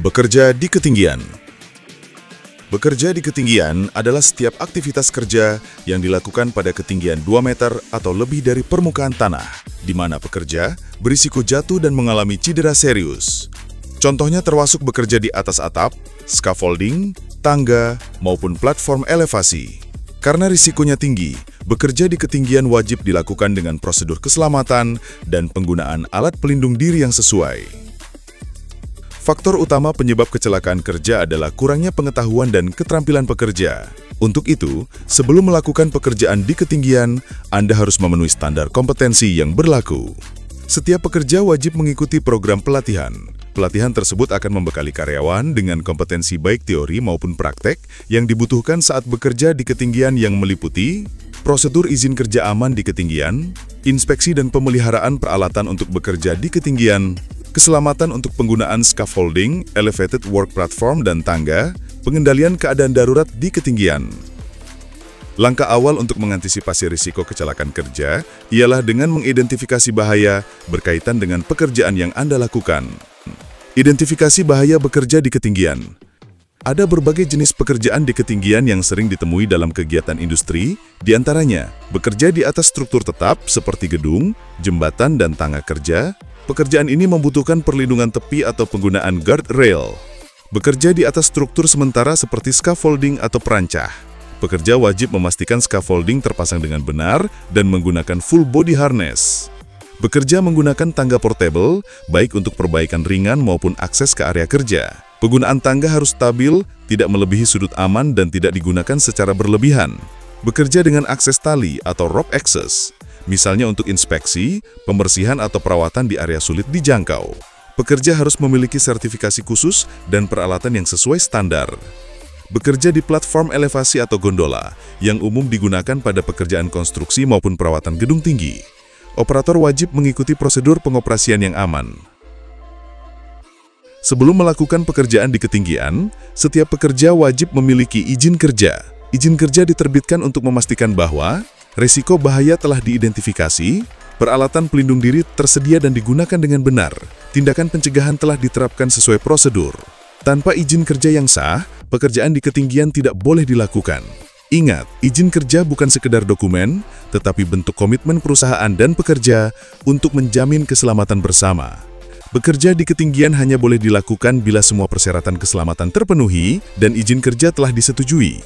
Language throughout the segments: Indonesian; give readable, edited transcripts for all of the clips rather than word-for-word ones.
Bekerja di ketinggian. Bekerja di ketinggian adalah setiap aktivitas kerja yang dilakukan pada ketinggian 2 meter atau lebih dari permukaan tanah, di mana pekerja berisiko jatuh dan mengalami cedera serius. Contohnya termasuk bekerja di atas atap, scaffolding, tangga, maupun platform elevasi. Karena risikonya tinggi, bekerja di ketinggian wajib dilakukan dengan prosedur keselamatan dan penggunaan alat pelindung diri yang sesuai. Faktor utama penyebab kecelakaan kerja adalah kurangnya pengetahuan dan keterampilan pekerja. Untuk itu, sebelum melakukan pekerjaan di ketinggian, Anda harus memenuhi standar kompetensi yang berlaku. Setiap pekerja wajib mengikuti program pelatihan. Pelatihan tersebut akan membekali karyawan dengan kompetensi baik teori maupun praktek yang dibutuhkan saat bekerja di ketinggian yang meliputi prosedur izin kerja aman di ketinggian, inspeksi dan pemeliharaan peralatan untuk bekerja di ketinggian, keselamatan untuk penggunaan scaffolding, elevated work platform, dan tangga, pengendalian keadaan darurat di ketinggian. Langkah awal untuk mengantisipasi risiko kecelakaan kerja ialah dengan mengidentifikasi bahaya berkaitan dengan pekerjaan yang Anda lakukan. Identifikasi bahaya bekerja di ketinggian. Ada berbagai jenis pekerjaan di ketinggian yang sering ditemui dalam kegiatan industri, diantaranya bekerja di atas struktur tetap seperti gedung, jembatan, dan tangga kerja. Pekerjaan ini membutuhkan perlindungan tepi atau penggunaan guardrail. Bekerja di atas struktur sementara seperti scaffolding atau perancah. Pekerja wajib memastikan scaffolding terpasang dengan benar dan menggunakan full body harness. Bekerja menggunakan tangga portable, baik untuk perbaikan ringan maupun akses ke area kerja. Penggunaan tangga harus stabil, tidak melebihi sudut aman dan tidak digunakan secara berlebihan. Bekerja dengan akses tali atau rope access, misalnya untuk inspeksi, pembersihan atau perawatan di area sulit dijangkau. Pekerja harus memiliki sertifikasi khusus dan peralatan yang sesuai standar. Bekerja di platform elevasi atau gondola, yang umum digunakan pada pekerjaan konstruksi maupun perawatan gedung tinggi. Operator wajib mengikuti prosedur pengoperasian yang aman. Sebelum melakukan pekerjaan di ketinggian, setiap pekerja wajib memiliki izin kerja. Izin kerja diterbitkan untuk memastikan bahwa risiko bahaya telah diidentifikasi, peralatan pelindung diri tersedia dan digunakan dengan benar, tindakan pencegahan telah diterapkan sesuai prosedur. Tanpa izin kerja yang sah, pekerjaan di ketinggian tidak boleh dilakukan. Ingat, izin kerja bukan sekedar dokumen, tetapi bentuk komitmen perusahaan dan pekerja untuk menjamin keselamatan bersama. Bekerja di ketinggian hanya boleh dilakukan bila semua persyaratan keselamatan terpenuhi dan izin kerja telah disetujui.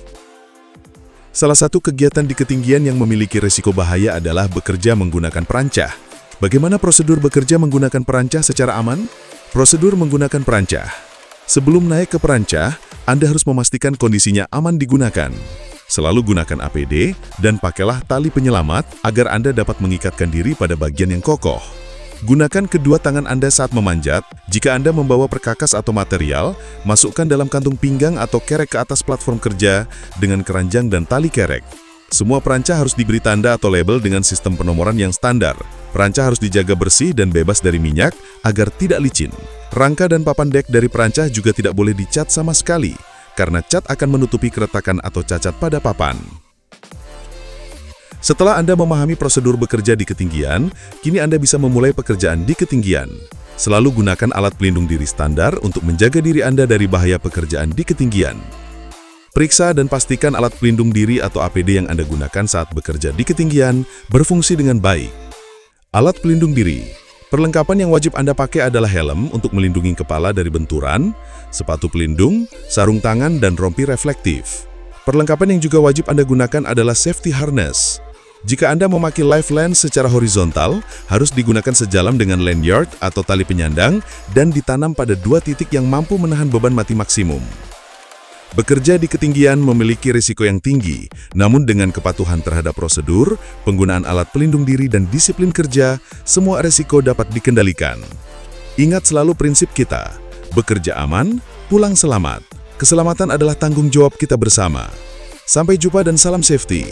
Salah satu kegiatan di ketinggian yang memiliki risiko bahaya adalah bekerja menggunakan perancah. Bagaimana prosedur bekerja menggunakan perancah secara aman? Prosedur menggunakan perancah. Sebelum naik ke perancah, Anda harus memastikan kondisinya aman digunakan. Selalu gunakan APD dan pakailah tali penyelamat agar Anda dapat mengikatkan diri pada bagian yang kokoh. Gunakan kedua tangan Anda saat memanjat. Jika Anda membawa perkakas atau material, masukkan dalam kantung pinggang atau kerek ke atas platform kerja dengan keranjang dan tali kerek. Semua perancah harus diberi tanda atau label dengan sistem penomoran yang standar. Perancah harus dijaga bersih dan bebas dari minyak agar tidak licin. Rangka dan papan dek dari perancah juga tidak boleh dicat sama sekali, karena cat akan menutupi keretakan atau cacat pada papan. Setelah Anda memahami prosedur bekerja di ketinggian, kini Anda bisa memulai pekerjaan di ketinggian. Selalu gunakan alat pelindung diri standar untuk menjaga diri Anda dari bahaya pekerjaan di ketinggian. Periksa dan pastikan alat pelindung diri atau APD yang Anda gunakan saat bekerja di ketinggian berfungsi dengan baik. Alat pelindung diri. Perlengkapan yang wajib Anda pakai adalah helm untuk melindungi kepala dari benturan, sepatu pelindung, sarung tangan, dan rompi reflektif. Perlengkapan yang juga wajib Anda gunakan adalah safety harness. Jika Anda memakai life lens secara horizontal, harus digunakan sejalan dengan lanyard atau tali penyandang dan ditanam pada 2 titik yang mampu menahan beban mati maksimum. Bekerja di ketinggian memiliki risiko yang tinggi, namun dengan kepatuhan terhadap prosedur, penggunaan alat pelindung diri, dan disiplin kerja, semua risiko dapat dikendalikan. Ingat selalu prinsip kita, bekerja aman, pulang selamat. Keselamatan adalah tanggung jawab kita bersama. Sampai jumpa dan salam safety.